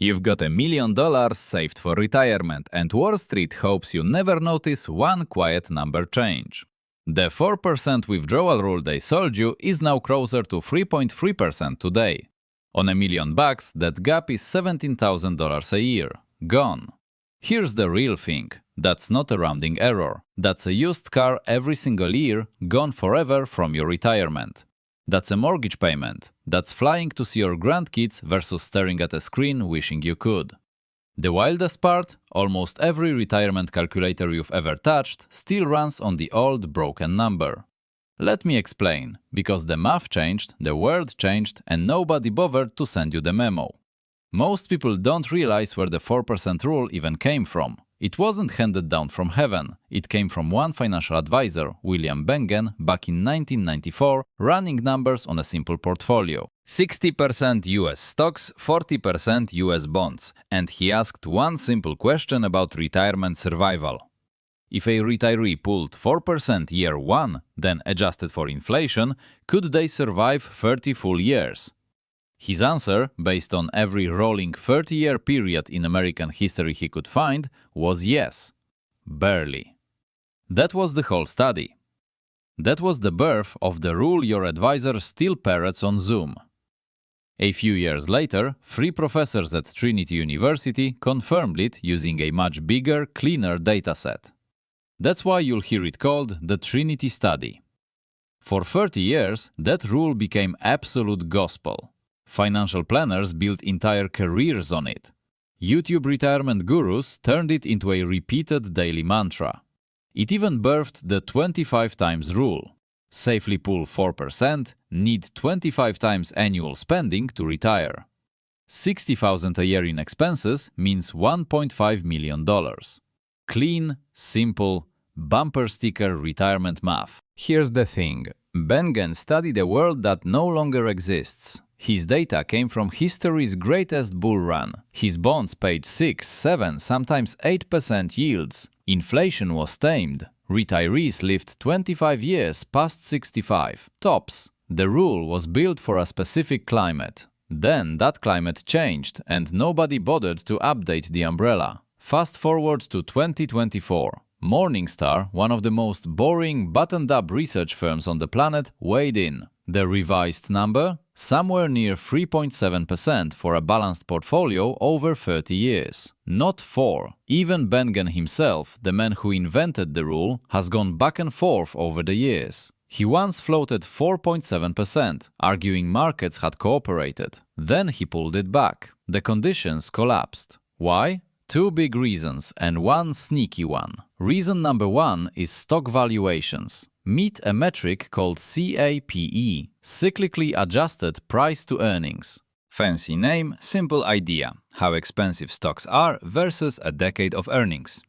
You've got $1 million saved for retirement, and Wall Street hopes you never notice one quiet number change. The 4% withdrawal rule they sold you is now closer to 3.3% today. On $1 million, that gap is $17,000 a year. Gone. Here's the real thing. That's not a rounding error. That's a used car every single year, gone forever from your retirement. That's a mortgage payment. That's flying to see your grandkids versus staring at a screen wishing you could. The wildest part, almost every retirement calculator you've ever touched still runs on the old broken number. Let me explain, because the math changed, the world changed, and nobody bothered to send you the memo. Most people don't realize where the 4% rule even came from. It wasn't handed down from heaven. It came from one financial advisor, William Bengen, back in 1994, running numbers on a simple portfolio. 60% US stocks, 40% US bonds. And he asked one simple question about retirement survival. If a retiree pulled 4% year one, then adjusted for inflation, could they survive 30 full years? His answer, based on every rolling 30-year period in American history he could find, was yes. Barely. That was the whole study. That was the birth of the rule your advisor still parrots on Zoom. A few years later, 3 professors at Trinity University confirmed it using a much bigger, cleaner dataset. That's why you'll hear it called the Trinity Study. For 30 years, that rule became absolute gospel. Financial planners built entire careers on it. YouTube retirement gurus turned it into a repeated daily mantra. It even birthed the 25 times rule. Safely pull 4%, need 25 times annual spending to retire. $60,000 a year in expenses means $1.5 million. Clean, simple, bumper sticker retirement math. Here's the thing. Bengen studied a world that no longer exists. His data came from history's greatest bull run. His bonds paid 6, 7, sometimes 8% yields. Inflation was tamed. Retirees lived 25 years past 65. Tops. The rule was built for a specific climate. Then that climate changed and nobody bothered to update the umbrella. Fast forward to 2024. Morningstar, one of the most boring, buttoned-up research firms on the planet, weighed in. The revised number? Somewhere near 3.7% for a balanced portfolio over 30 years. Not 4. Even Bengen himself, the man who invented the rule, has gone back and forth over the years. He once floated 4.7%, arguing markets had cooperated. Then he pulled it back. The conditions collapsed. Why? 2 big reasons and one sneaky one. Reason number 1 is stock valuations. Meet a metric called CAPE, cyclically adjusted price to earnings. Fancy name, simple idea. How expensive stocks are versus a decade of earnings.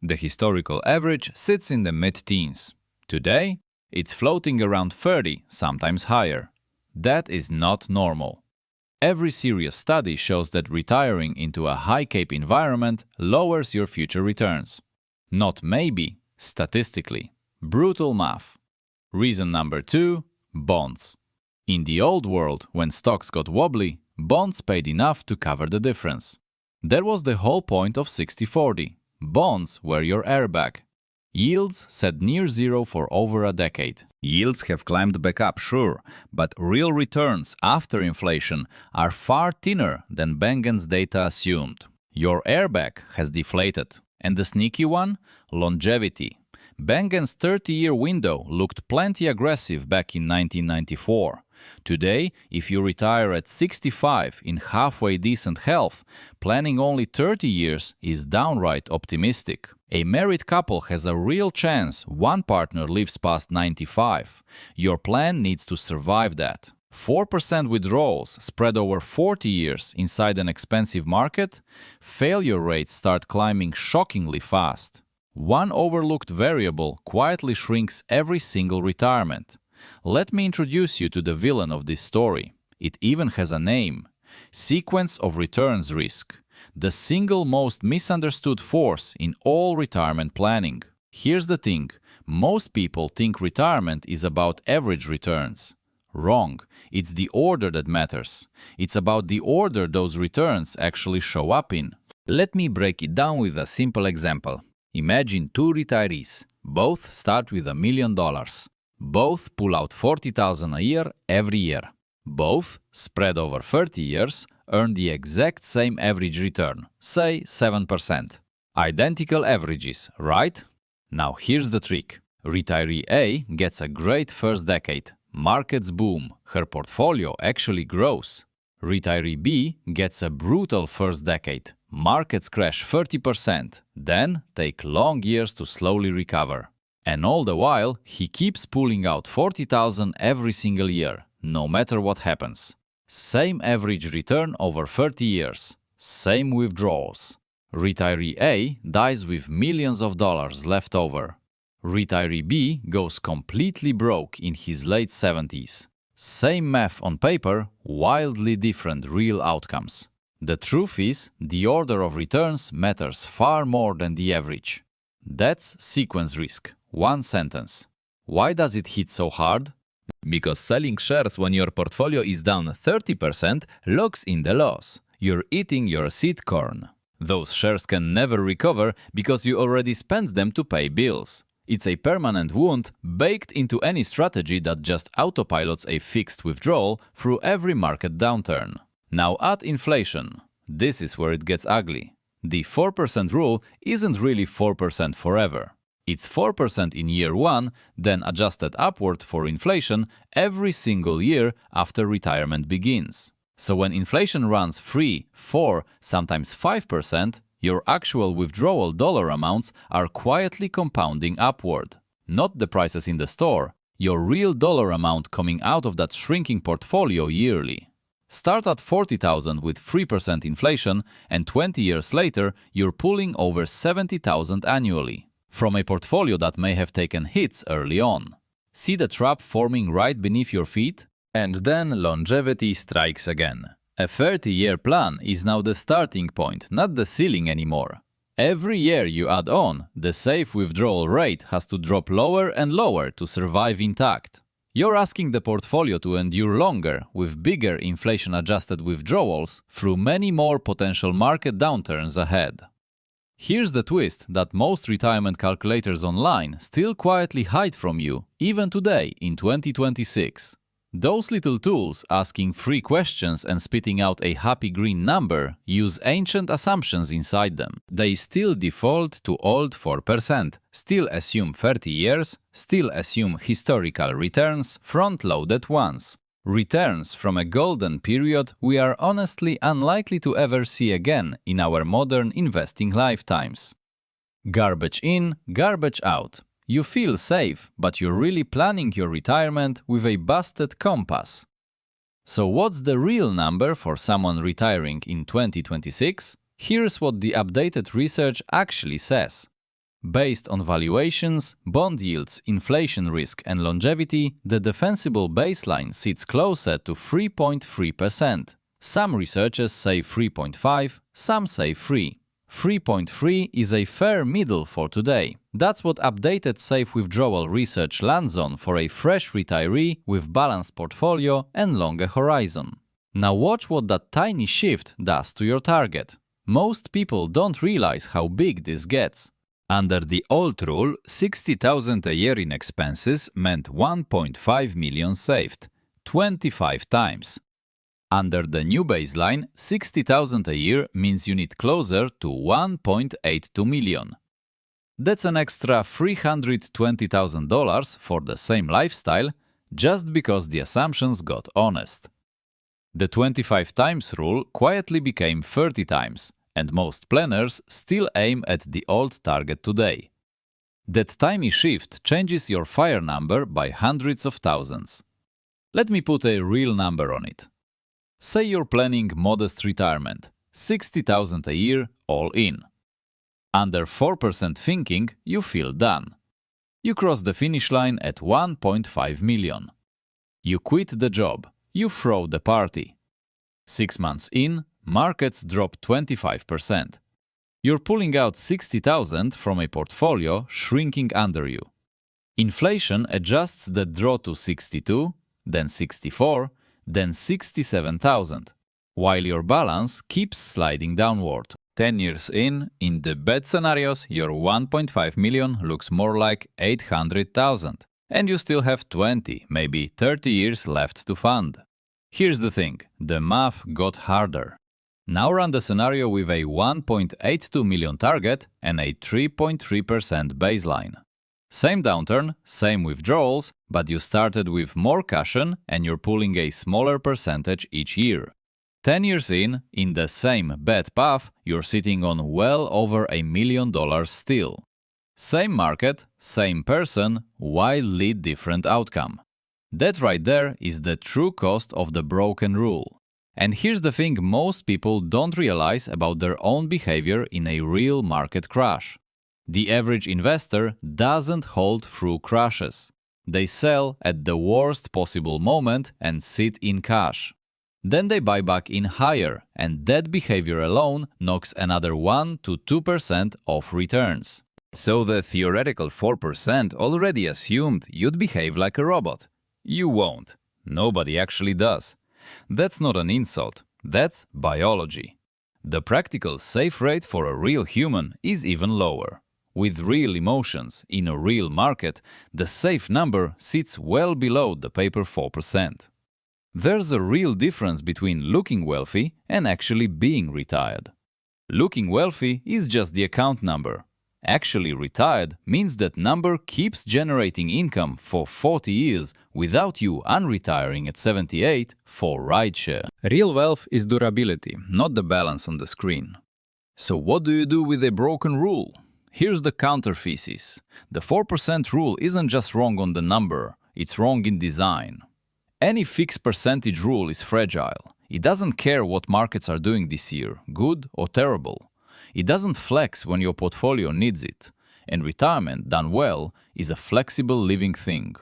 The historical average sits in the mid-teens. Today, it's floating around 30, sometimes higher. That is not normal. Every serious study shows that retiring into a high CAPE environment lowers your future returns. Not maybe, statistically. Brutal math. Reason number 2, bonds. In the old world, when stocks got wobbly, bonds paid enough to cover the difference. That was the whole point of 60-40. Bonds were your airbag. Yields set near zero for over a decade. Yields have climbed back up, sure, but real returns after inflation are far thinner than Bengen's data assumed. Your airbag has deflated. And the sneaky one? Longevity. Bengen's 30-year window looked plenty aggressive back in 1994. Today, if you retire at 65 in halfway decent health, planning only 30 years is downright optimistic. A married couple has a real chance one partner lives past 95. Your plan needs to survive that. 4% withdrawals spread over 40 years inside an expensive market? Failure rates start climbing shockingly fast. One overlooked variable quietly shrinks every single retirement. Let me introduce you to the villain of this story. It even has a name. Sequence of returns risk. The single most misunderstood force in all retirement planning. Here's the thing. Most people think retirement is about average returns. Wrong. It's the order that matters. It's about the order those returns actually show up in. Let me break it down with a simple example. Imagine two retirees. Both start with $1 million. Both pull out $40,000 a year every year. Both, spread over 30 years, earn the exact same average return, say 7%. Identical averages, right? Now here's the trick. Retiree A gets a great first decade. Markets boom. Her portfolio actually grows. Retiree B gets a brutal first decade. Markets crash 30%, then take long years to slowly recover. And all the while, he keeps pulling out $40,000 every single year, no matter what happens. Same average return over 30 years. Same withdrawals. Retiree A dies with millions of dollars left over. Retiree B goes completely broke in his late 70s. Same math on paper, wildly different real outcomes. The truth is, the order of returns matters far more than the average. That's sequence risk. One sentence. Why does it hit so hard? Because selling shares when your portfolio is down 30% locks in the loss. You're eating your seed corn. Those shares can never recover because you already spent them to pay bills. It's a permanent wound baked into any strategy that just autopilots a fixed withdrawal through every market downturn. Now add inflation. This is where it gets ugly. The 4% rule isn't really 4% forever. It's 4% in year one, then adjusted upward for inflation every single year after retirement begins. So when inflation runs 3, 4, sometimes 5%, your actual withdrawal dollar amounts are quietly compounding upward. Not the prices in the store, your real dollar amount coming out of that shrinking portfolio yearly. Start at $40,000 with 3% inflation, and 20 years later, you're pulling over $70,000 annually from a portfolio that may have taken hits early on. See the trap forming right beneath your feet? And then longevity strikes again. A 30-year plan is now the starting point, not the ceiling anymore. Every year you add on, the safe withdrawal rate has to drop lower and lower to survive intact. You're asking the portfolio to endure longer with bigger inflation-adjusted withdrawals through many more potential market downturns ahead. Here's the twist that most retirement calculators online still quietly hide from you, even today in 2026. Those little tools asking 3 questions and spitting out a happy green number use ancient assumptions inside them. They still default to old 4%, still assume 30 years, still assume historical returns front-loaded ones. Returns from a golden period we are honestly unlikely to ever see again in our modern investing lifetimes. Garbage in, garbage out. You feel safe, but you're really planning your retirement with a busted compass. So what's the real number for someone retiring in 2026? Here's what the updated research actually says. Based on valuations, bond yields, inflation risk, and longevity, the defensible baseline sits closer to 3.3%. Some researchers say 3.5, some say 3. 3.3 is a fair middle for today. That's what updated safe withdrawal research lands on for a fresh retiree with balanced portfolio and longer horizon. Now watch what that tiny shift does to your target. Most people don't realize how big this gets. Under the old rule, $60,000 a year in expenses meant $1.5 million saved, 25 times. Under the new baseline, $60,000 a year means you need closer to $1.82 million. That's an extra $320,000 for the same lifestyle, just because the assumptions got honest. The 25 times rule quietly became 30 times, and most planners still aim at the old target today. That tiny shift changes your FIRE number by hundreds of thousands. Let me put a real number on it. Say you're planning modest retirement, $60,000 a year, all in. Under 4% thinking, you feel done. You cross the finish line at $1.5 million. You quit the job, you throw the party. 6 months in, markets drop 25%. You're pulling out $60,000 from a portfolio shrinking under you. Inflation adjusts the draw to 62, then 64, then 67,000, while your balance keeps sliding downward. 10 years in the bad scenarios, your 1.5 million looks more like 800,000, and you still have 20, maybe 30 years left to fund. Here's the thing, the math got harder. Now run the scenario with a 1.82 million target and a 3.3% baseline. Same downturn, same withdrawals, but you started with more cushion and you're pulling a smaller percentage each year. 10 years in the same bad path, you're sitting on well over $1 million still. Same market, same person, wildly different outcome. That right there is the true cost of the broken rule. And here's the thing most people don't realize about their own behavior in a real market crash. The average investor doesn't hold through crashes. They sell at the worst possible moment and sit in cash. Then they buy back in higher, and that behavior alone knocks another 1 to 2% off returns. So the theoretical 4% already assumed you'd behave like a robot. You won't. Nobody actually does. That's not an insult. That's biology. The practical safe rate for a real human is even lower. With real emotions, in a real market, the safe number sits well below the paper 4%. There's a real difference between looking wealthy and actually being retired. Looking wealthy is just the account number. Actually retired means that number keeps generating income for 40 years without you unretiring at 78 for rideshare. Real wealth is durability, not the balance on the screen. So what do you do with a broken rule? Here's the counter thesis. The 4% rule isn't just wrong on the number, it's wrong in design. Any fixed percentage rule is fragile. It doesn't care what markets are doing this year, good or terrible. It doesn't flex when your portfolio needs it. And retirement, done well, is a flexible living thing.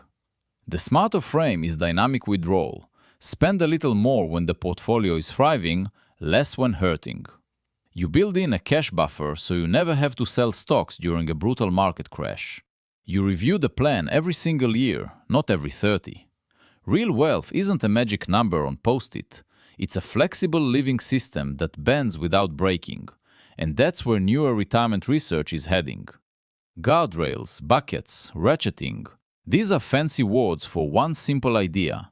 The smarter frame is dynamic withdrawal. Spend a little more when the portfolio is thriving, less when hurting. You build in a cash buffer so you never have to sell stocks during a brutal market crash. You review the plan every single year, not every 30. Real wealth isn't a magic number on Post-it. It's a flexible living system that bends without breaking. And that's where newer retirement research is heading. Guardrails, buckets, ratcheting. These are fancy words for one simple idea.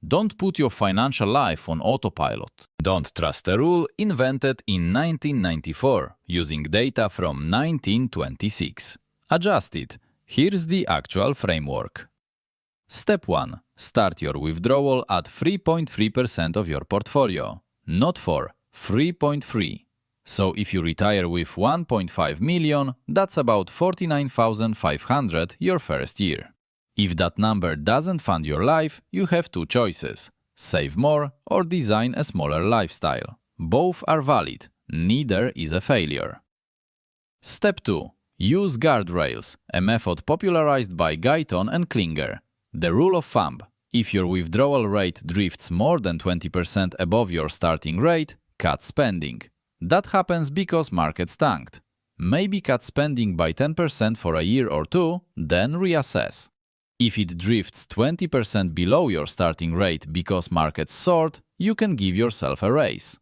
Don't put your financial life on autopilot. Don't trust a rule invented in 1994 using data from 1926. Adjust it. Here's the actual framework. Step 1. Start your withdrawal at 3.3% of your portfolio, not 4, 3.3. So if you retire with 1.5 million, that's about 49,500 your first year. If that number doesn't fund your life, you have two choices: save more or design a smaller lifestyle. Both are valid, neither is a failure. Step 2. Use guardrails, a method popularized by Guyton and Klinger. The rule of thumb: if your withdrawal rate drifts more than 20% above your starting rate, cut spending. That happens because markets tanked. Maybe cut spending by 10% for a year or two, then reassess. If it drifts 20% below your starting rate because markets soared, you can give yourself a raise.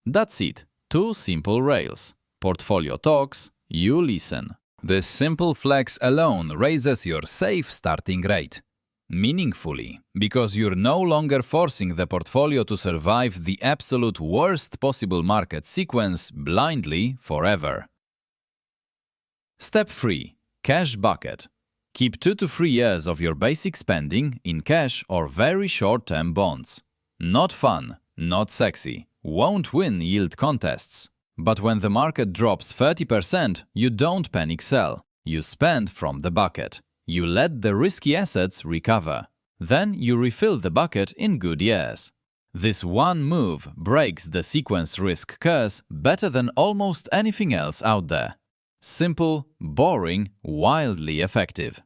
That's it. Two simple rails. Portfolio talks, you listen. This simple flex alone raises your safe starting rate. Meaningfully, because you're no longer forcing the portfolio to survive the absolute worst possible market sequence blindly forever. Step 3. Cash bucket. Keep 2 to 3 years of your basic spending in cash or very short-term bonds. Not fun, not sexy, won't win yield contests. But when the market drops 30%, you don't panic sell. You spend from the bucket. You let the risky assets recover. Then you refill the bucket in good years. This one move breaks the sequence risk curse better than almost anything else out there. Simple, boring, wildly effective.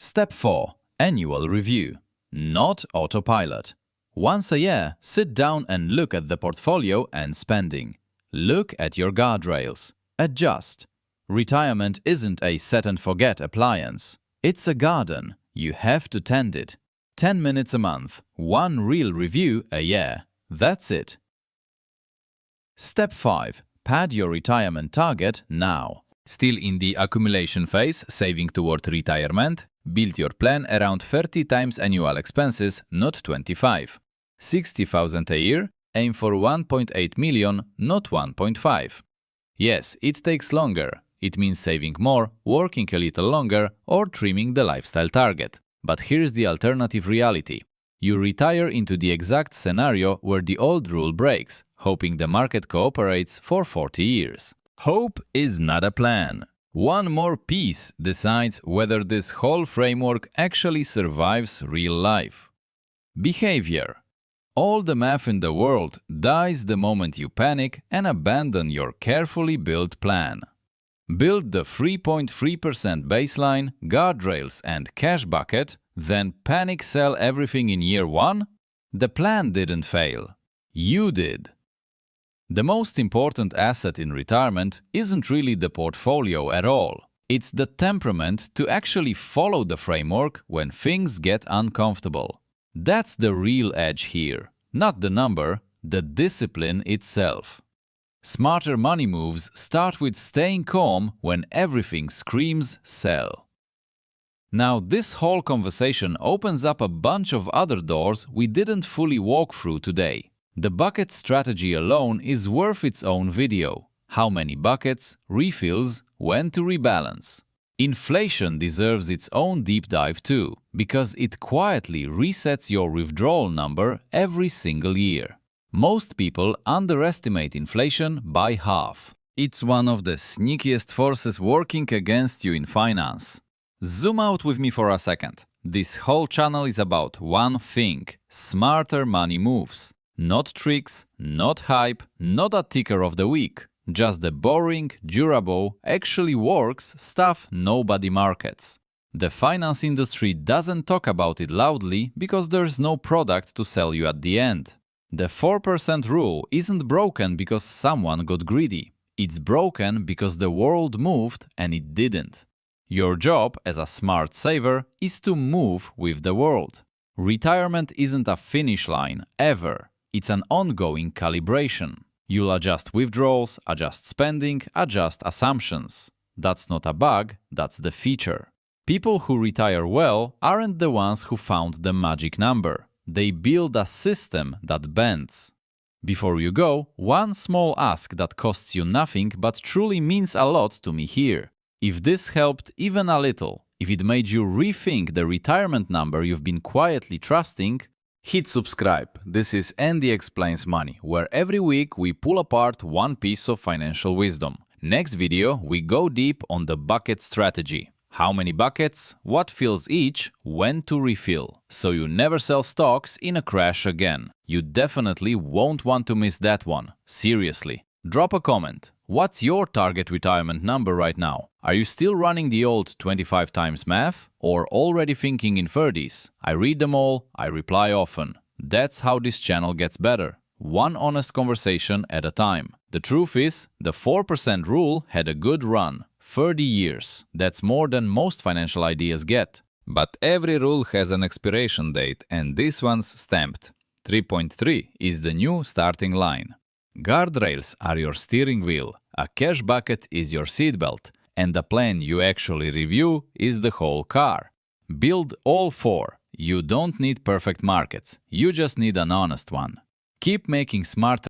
Step 4. Annual review. Not autopilot. Once a year, sit down and look at the portfolio and spending. Look at your guardrails. Adjust. Retirement isn't a set-and-forget appliance. It's a garden. You have to tend it. 10 minutes a month, one real review a year. That's it. Step 5. Pad your retirement target now. Still in the accumulation phase, saving toward retirement? Build your plan around 30 times annual expenses, not 25. 60,000 a year? Aim for 1.8 million, not 1.5. Yes, it takes longer. It means saving more, working a little longer, or trimming the lifestyle target. But here's the alternative reality. You retire into the exact scenario where the old rule breaks, hoping the market cooperates for 40 years. Hope is not a plan. One more piece decides whether this whole framework actually survives real life. Behavior. All the math in the world dies the moment you panic and abandon your carefully built plan. Build the 3.3% baseline, guardrails and cash bucket, then panic sell everything in year 1? The plan didn't fail. You did. The most important asset in retirement isn't really the portfolio at all. It's the temperament to actually follow the framework when things get uncomfortable. That's the real edge here. Not the number, the discipline itself. Smarter money moves start with staying calm when everything screams sell. Now, this whole conversation opens up a bunch of other doors we didn't fully walk through today. The bucket strategy alone is worth its own video. How many buckets, refills, when to rebalance. Inflation deserves its own deep dive too, because it quietly resets your withdrawal number every single year. Most people underestimate inflation by half. It's one of the sneakiest forces working against you in finance. Zoom out with me for a second. This whole channel is about one thing: smarter money moves. Not tricks, not hype, not a ticker of the week. Just the boring, durable, actually works stuff nobody markets. The finance industry doesn't talk about it loudly because there's no product to sell you at the end. The 4% rule isn't broken because someone got greedy. It's broken because the world moved and it didn't. Your job as a smart saver is to move with the world. Retirement isn't a finish line, ever. It's an ongoing calibration. You'll adjust withdrawals, adjust spending, adjust assumptions. That's not a bug, that's the feature. People who retire well aren't the ones who found the magic number. They build a system that bends. Before you go, one small ask that costs you nothing but truly means a lot to me here. If this helped even a little, if it made you rethink the retirement number you've been quietly trusting, hit subscribe. This is Andy Explains Money, where every week we pull apart one piece of financial wisdom. Next video, we go deep on the bucket strategy. How many buckets, what fills each, when to refill. So you never sell stocks in a crash again. You definitely won't want to miss that one. Seriously. Drop a comment. What's your target retirement number right now? Are you still running the old 25 times math? Or already thinking in 30s? I read them all, I reply often. That's how this channel gets better. One honest conversation at a time. The truth is, the 4% rule had a good run. 30 years. That's more than most financial ideas get. But every rule has an expiration date, and this one's stamped. 3.3 is the new starting line. Guardrails are your steering wheel, a cash bucket is your seatbelt, and the plan you actually review is the whole car. Build all four. You don't need perfect markets, you just need an honest one. Keep making smart